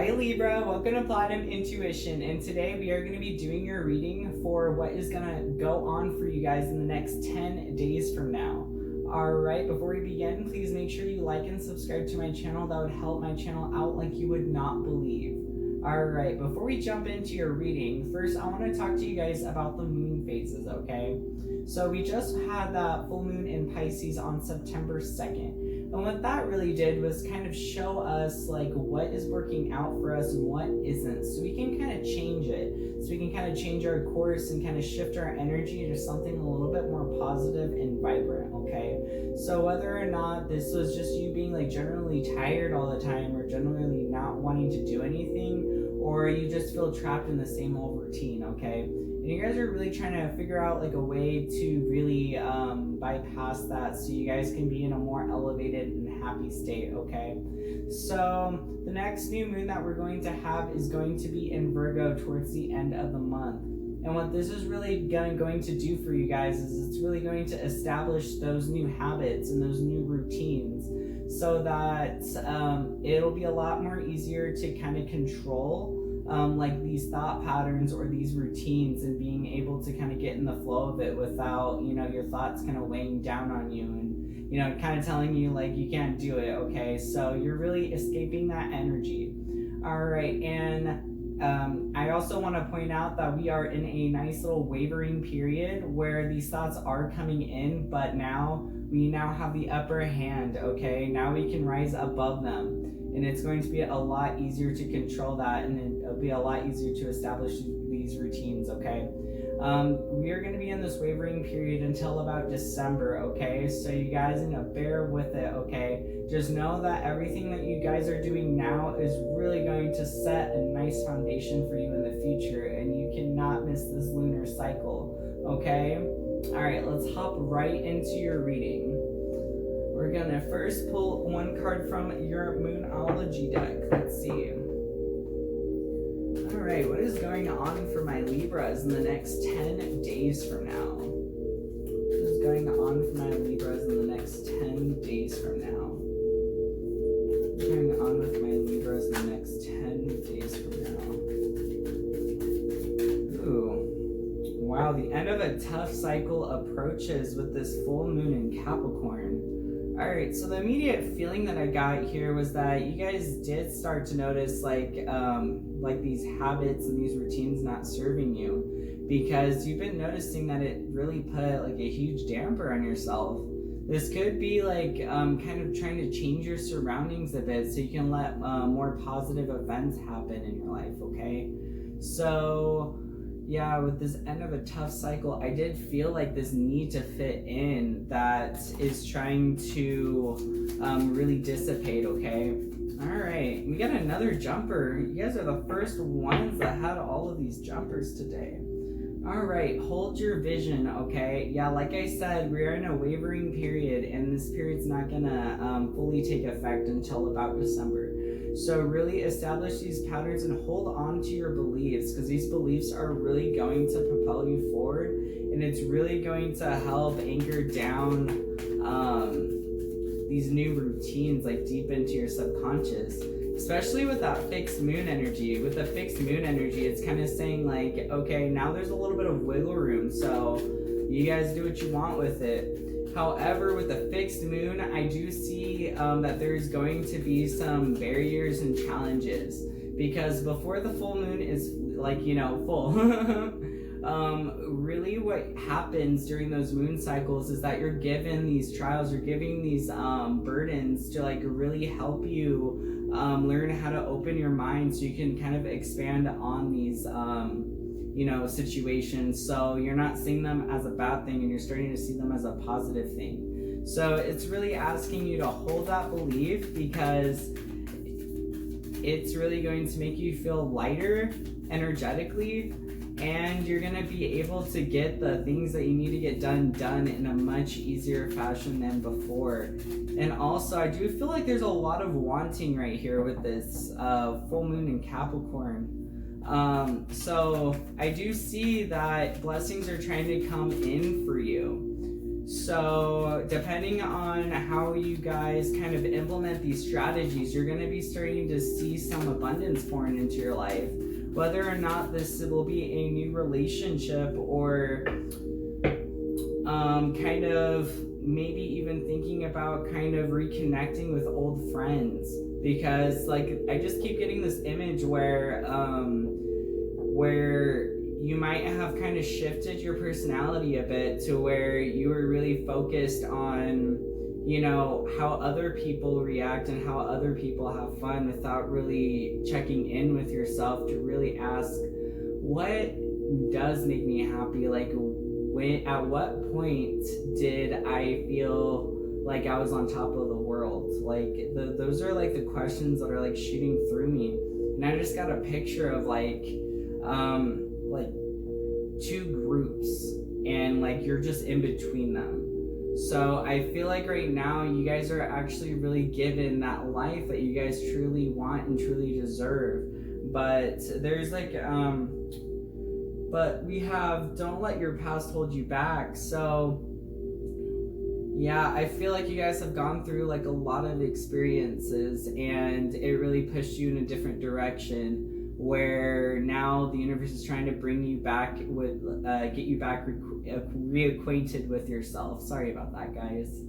Hi Libra, welcome to Platinum Intuition, and today we are going to be doing your reading for what is going to go on for you guys in the next 10 days from now. Alright, before we begin, please make sure you like and subscribe to my channel. That would help my channel out like you would not believe. Alright, before we jump into your reading, first I want to talk to you guys about the moon phases, okay? So we just had that full moon in Pisces on September 2nd. And what that really did was kind of show us like what is working out for us and what isn't. So we can kind of change it. So we can kind of change our course and kind of shift our energy to something a little bit more positive and vibrant, okay? So whether or not this was just you being like generally tired all the time or generally not wanting to do anything, or you just feel trapped in the same old routine, okay? And you guys are really trying to figure out like a way to really bypass that so you guys can be in a more elevated and happy state, okay? So the next new moon that we're going to have is going to be in Virgo towards the end of the month. And what this is really going to do for you guys is it's really going to establish those new habits and those new routines so that it'll be a lot more easier to kind of control like these thought patterns or these routines and being able to kind of get in the flow of it without, you know, your thoughts kind of weighing down on you and, you know, kind of telling you like you can't do it, okay? So you're really escaping that energy. All right, and I also want to point out that we are in a nice little wavering period where these thoughts are coming in, but we now have the upper hand, okay? Now we can rise above them. And it's going to be a lot easier to control that, and it'll be a lot easier to establish these routines, okay? We are going to be in this wavering period until about December, okay? So you guys need to bear with it, okay? Just know that everything that you guys are doing now is really going to set a nice foundation for you in the future, and you cannot miss this lunar cycle, okay? All right, let's hop right into your reading. We're gonna first pull one card from your Moonology deck. Let's see. All right, what is going on for my Libras in the next 10 days from now? What is going on for my Libras in the next 10 days from now? What's going on with my Libras in the next 10 days from now? Ooh. Wow, the end of a tough cycle approaches with this full moon in Capricorn. Alright, so the immediate feeling that I got here was that you guys did start to notice like these habits and these routines not serving you, because you've been noticing that it really put like a huge damper on yourself. This could be like kind of trying to change your surroundings a bit so you can let more positive events happen in your life, okay? So yeah, with this end of a tough cycle, I did feel like this need to fit in that is trying to really dissipate, okay? All right, we got another jumper. You guys are the first ones that had all of these jumpers today. All right, hold your vision, okay? Yeah, like I said, we're in a wavering period, and this period's not gonna fully take effect until about December. So really establish these patterns and hold on to your beliefs, because these beliefs are really going to propel you forward, and it's really going to help anchor down these new routines like deep into your subconscious, especially with that fixed moon energy. With the fixed moon energy, it's kind of saying like, okay, now there's a little bit of wiggle room, so you guys do what you want with it. However, with the fixed moon, I do see that there's going to be some barriers and challenges, because before the full moon is like, you know, full, really what happens during those moon cycles is that you're given these trials, you're giving these burdens to like really help you learn how to open your mind so you can kind of expand on these you know, situations, so you're not seeing them as a bad thing and you're starting to see them as a positive thing. So it's really asking you to hold that belief, because it's really going to make you feel lighter energetically, and you're going to be able to get the things that you need to get done in a much easier fashion than before. And also, I do feel like there's a lot of wanting right here with this full moon in Capricorn. So I do see that blessings are trying to come in for you. So depending on how you guys kind of implement these strategies, you're going to be starting to see some abundance pouring into your life. Whether or not this will be a new relationship or kind of maybe even thinking about kind of reconnecting with old friends, because like I just keep getting this image where you might have kind of shifted your personality a bit to where you were really focused on, you know, how other people react and how other people have fun without really checking in with yourself to really ask, what does make me happy? Like, at what point did I feel like I was on top of the world? Like, those are like the questions that are like shooting through me. And I just got a picture of like two groups, and like you're just in between them. So I feel like right now you guys are actually really given that life that you guys truly want and truly deserve. But there's like but we have don't let your past hold you back. So yeah, I feel like you guys have gone through like a lot of experiences, and it really pushed you in a different direction, where now the universe is trying to bring you back with get you back reacquainted with yourself. Sorry about that, guys.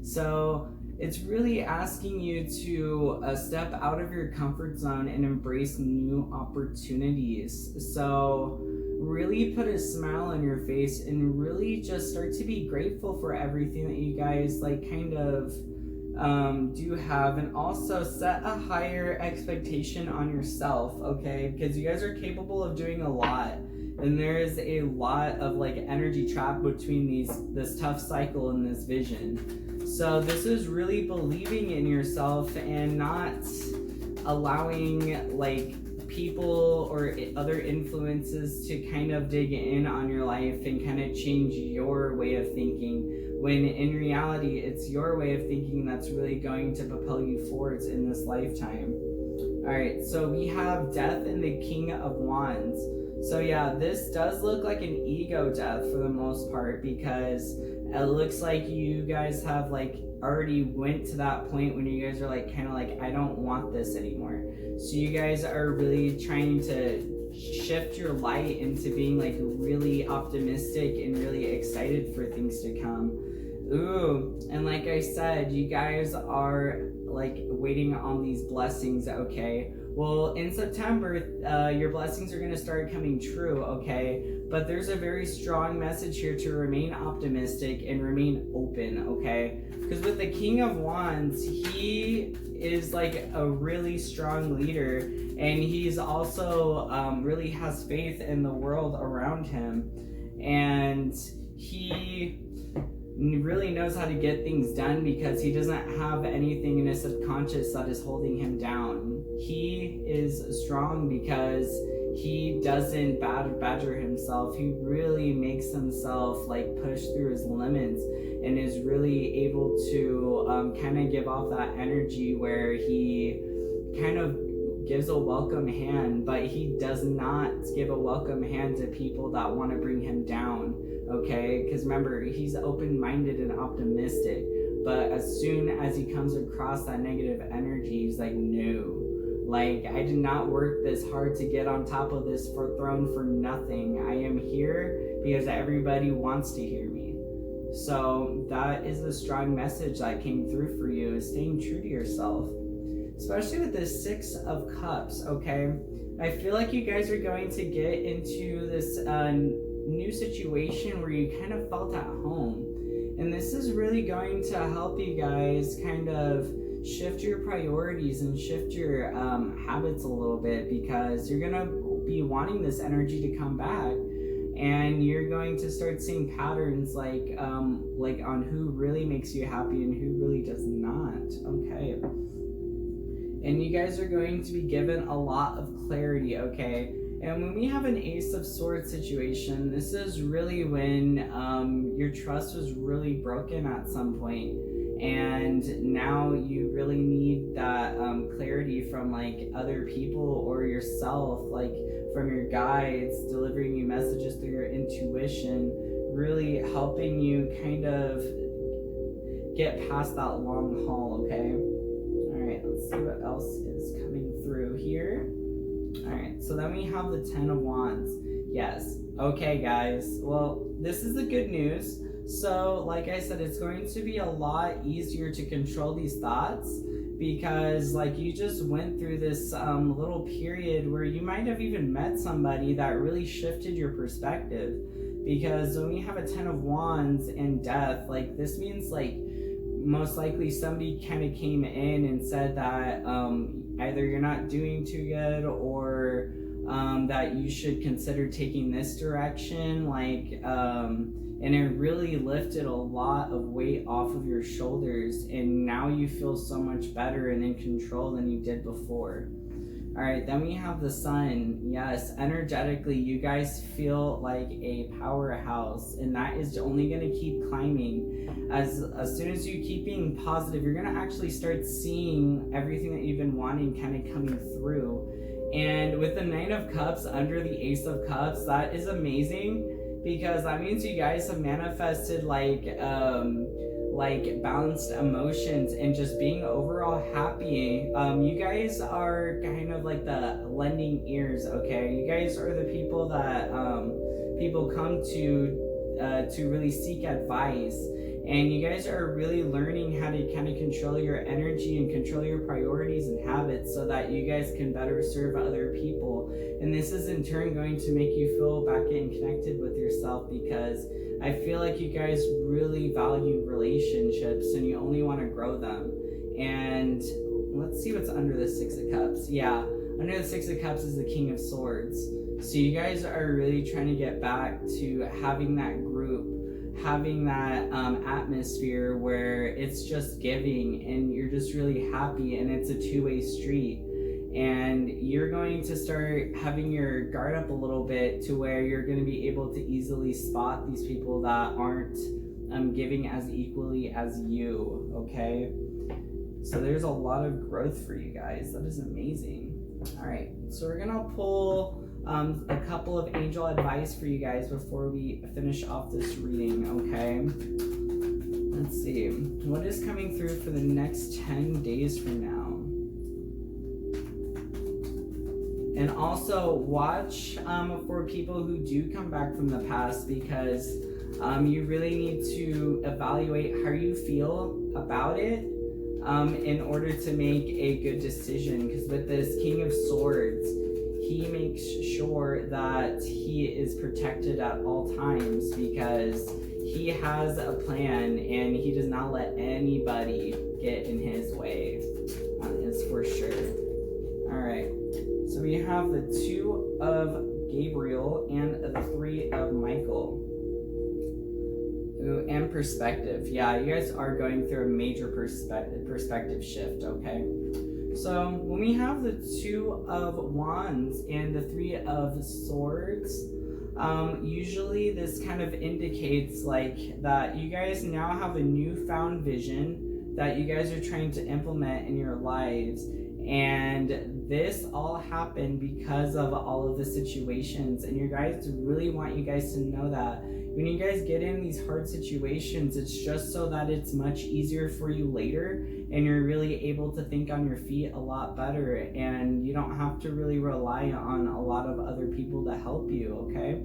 So it's really asking you to step out of your comfort zone and embrace new opportunities. So really put a smile on your face and really just start to be grateful for everything that you guys like kind of do have, and also set a higher expectation on yourself, okay? Because you guys are capable of doing a lot, and there is a lot of like energy trapped between this tough cycle and this vision. So this is really believing in yourself and not allowing like people or other influences to kind of dig in on your life and kind of change your way of thinking, when in reality it's your way of thinking that's really going to propel you forwards in this lifetime. All right, so we have Death and the King of Wands. So yeah, this does look like an ego death for the most part, because it looks like you guys have like already went to that point when you guys are like kind of like, I don't want this anymore. So you guys are really trying to shift your light into being like really optimistic and really excited for things to come. Ooh, and like I said, you guys are like waiting on these blessings, okay? Well, in September, your blessings are going to start coming true, okay? But there's a very strong message here to remain optimistic and remain open, okay? Because with the King of Wands, he is like a really strong leader, and he's also really has faith in the world around him, and he really knows how to get things done because he doesn't have anything in his subconscious that is holding him down. He is strong because he doesn't badger himself. He really makes himself like push through his limits, and is really able to kind of give off that energy where he kind of gives a welcome hand, but he does not give a welcome hand to people that want to bring him down, okay? Because remember, he's open-minded and optimistic, but as soon as he comes across that negative energy, he's like, no. Like, I did not work this hard to get on top of this throne for nothing. I am here because everybody wants to hear me. So that is the strong message that came through for you, is staying true to yourself. Especially with this Six of Cups, okay? I feel like you guys are going to get into this new situation where you kind of felt at home. And this is really going to help you guys kind of shift your priorities and shift your habits a little bit, because you're going to be wanting this energy to come back. And you're going to start seeing patterns like on who really makes you happy and who really does not, okay? And you guys are going to be given a lot of clarity, okay? And when we have an Ace of Swords situation, this is really when your trust was really broken at some point, and now you really need that clarity from like other people or yourself, like from your guides delivering you messages through your intuition, really helping you kind of get past that long haul, okay? All right, let's see what else is coming through here. All right, so then we have the 10 of Wands. Yes. Okay, guys. Well, this is the good news. So, like I said, it's going to be a lot easier to control these thoughts because, like, you just went through this little period where you might have even met somebody that really shifted your perspective. Because when we have a 10 of Wands and death, like, this means, like, most likely somebody kind of came in and said that either you're not doing too good or that you should consider taking this direction, like, and it really lifted a lot of weight off of your shoulders, and now you feel so much better and in control than you did before. All right, then we have the Sun. Yes, energetically, you guys feel like a powerhouse, and that is only going to keep climbing. As soon as you keep being positive, you're going to actually start seeing everything that you've been wanting kind of coming through. And with the Nine of Cups under the Ace of Cups, that is amazing because that means you guys have manifested like balanced emotions and just being overall happy. You guys are kind of like the lending ears, okay? You guys are the people that people come to really seek advice. And you guys are really learning how to kind of control your energy and control your priorities and habits so that you guys can better serve other people. And this is in turn going to make you feel back and connected with yourself because I feel like you guys really value relationships and you only want to grow them. And let's see what's under the Six of Cups. Yeah, under the Six of Cups is the King of Swords. So you guys are really trying to get back to having that group, having that atmosphere where it's just giving and you're just really happy and it's a two-way street. And you're going to start having your guard up a little bit to where you're going to be able to easily spot these people that aren't giving as equally as you, okay? So there's a lot of growth for you guys. That is amazing. All right, so we're going to pull a couple of angel advice for you guys before we finish off this reading, okay? Let's see. What is coming through for the next 10 days from now? And also watch for people who do come back from the past because you really need to evaluate how you feel about it in order to make a good decision. Because with this King of Swords, he makes sure that he is protected at all times because he has a plan and he does not let anybody get in his way. That is for sure. All right. So we have the Two of Gabriel and the Three of Michael. Ooh, and perspective. Yeah, you guys are going through a major perspective shift, okay? So when we have the Two of Wands and the Three of Swords, usually this kind of indicates like that you guys now have a newfound vision that you guys are trying to implement in your lives. And this all happened because of all of the situations, and you guys really want you guys to know that when you guys get in these hard situations, it's just so that it's much easier for you later and you're really able to think on your feet a lot better and you don't have to really rely on a lot of other people to help you, okay?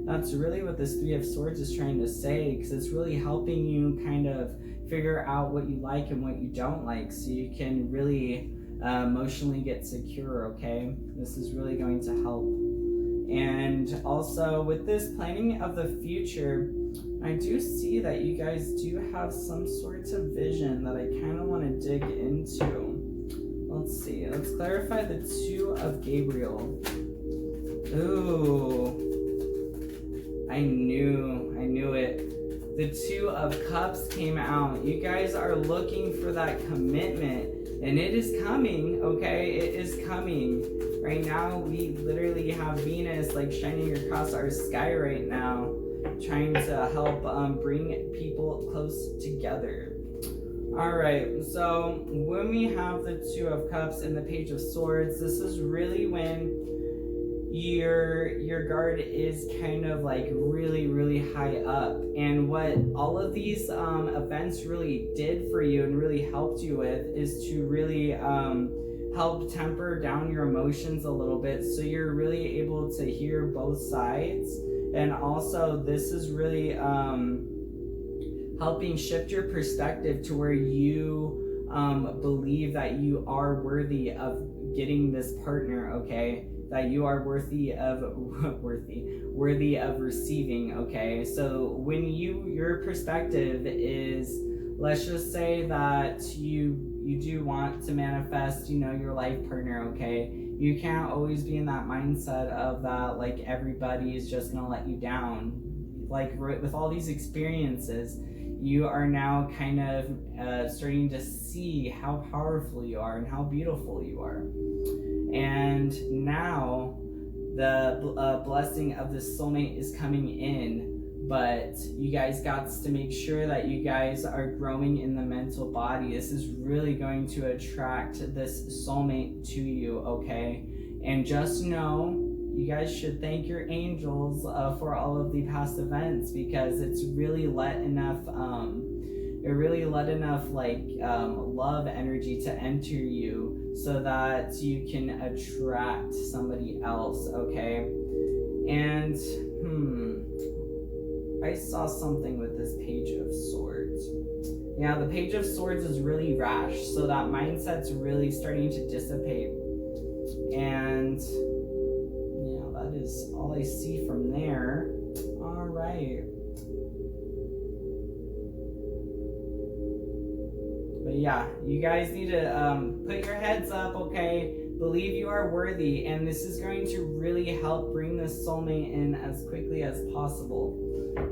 That's really what this Three of Swords is trying to say, because it's really helping you kind of figure out what you like and what you don't like so you can really emotionally get secure, okay? This is really going to help. And also with this planning of the future, I do see that you guys do have some sorts of vision that I kind of want to dig into. Let's see. Let's clarify the Two of Gabriel. Ooh. I knew it. The Two of Cups came out. You guys are looking for that commitment. And it is coming, okay? It is coming. Right now, we literally have Venus like shining across our sky right now, trying to help bring people close together. All right, so when we have the Two of Cups and the Page of Swords, this is really when your guard is kind of like really high up, and what all of these events really did for you and really helped you with is to really help temper down your emotions a little bit, so you're really able to hear both sides. And also this is really helping shift your perspective to where you believe that you are worthy of getting this partner, okay? That you are worthy of receiving, okay? So when your perspective is, let's just say that you do want to manifest, your life partner, okay? You can't always be in that mindset of that, like, everybody is just gonna let you down. Like, with all these experiences, you are now kind of starting to see how powerful you are and how beautiful you are. And now the blessing of the soulmate is coming in, but you guys got to make sure that you guys are growing in the mental body. This is really going to attract this soulmate to you, okay? And just know, you guys should thank your angels for all of the past events, because it's really let enough love energy to enter you, so that you can attract somebody else, okay? And I saw something with this Page of Swords. Yeah, the Page of Swords is really rash, so that mindset's really starting to dissipate. And that is all I see from there. All right. But yeah, you guys need to put your heads up, okay? Believe you are worthy, and this is going to really help bring this soulmate in as quickly as possible.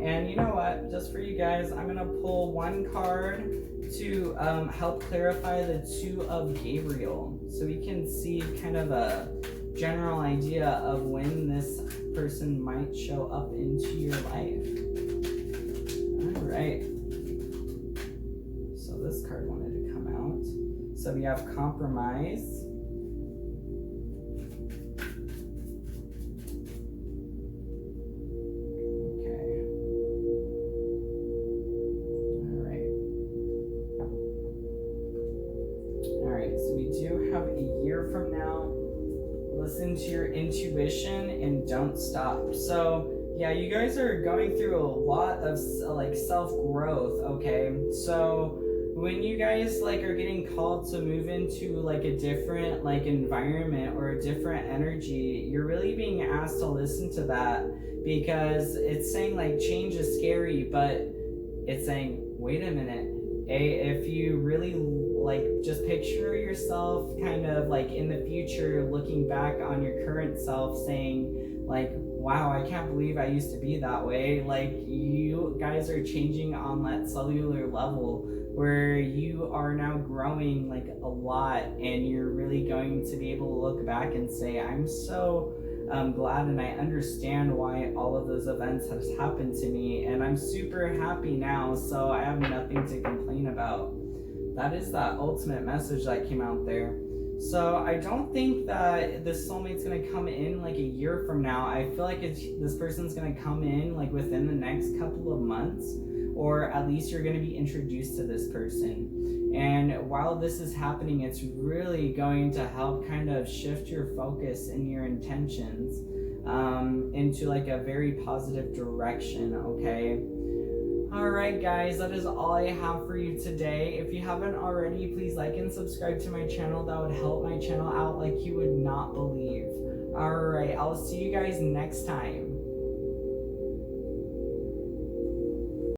And you know what? Just for you guys, I'm gonna pull one card to help clarify the Two of Gabriel, so we can see kind of a general idea of when this person might show up into your life. All right. So this card wanted to come out. So we have compromise. Listen to your intuition and don't stop. So yeah, you guys are going through a lot of like self-growth, okay? So when you guys like are getting called to move into like a different like environment or a different energy, you're really being asked to listen to that, because it's saying like change is scary, but it's saying, wait a minute, if you really like just picture yourself kind of like in the future, looking back on your current self, saying like, wow, I can't believe I used to be that way. Like, you guys are changing on that cellular level where you are now growing like a lot, and you're really going to be able to look back and say, I'm so glad, and I understand why all of those events have happened to me, and I'm super happy now, so I have nothing to complain about. That is that ultimate message that came out there. So I don't think that this soulmate's gonna come in like a year from now. I feel like this person's gonna come in like within the next couple of months, or at least you're gonna be introduced to this person. And while this is happening, it's really going to help kind of shift your focus and your intentions into like a very positive direction, okay? Alright guys, that is all I have for you today. If you haven't already, please like and subscribe to my channel. That would help my channel out like you would not believe. Alright, I'll see you guys next time.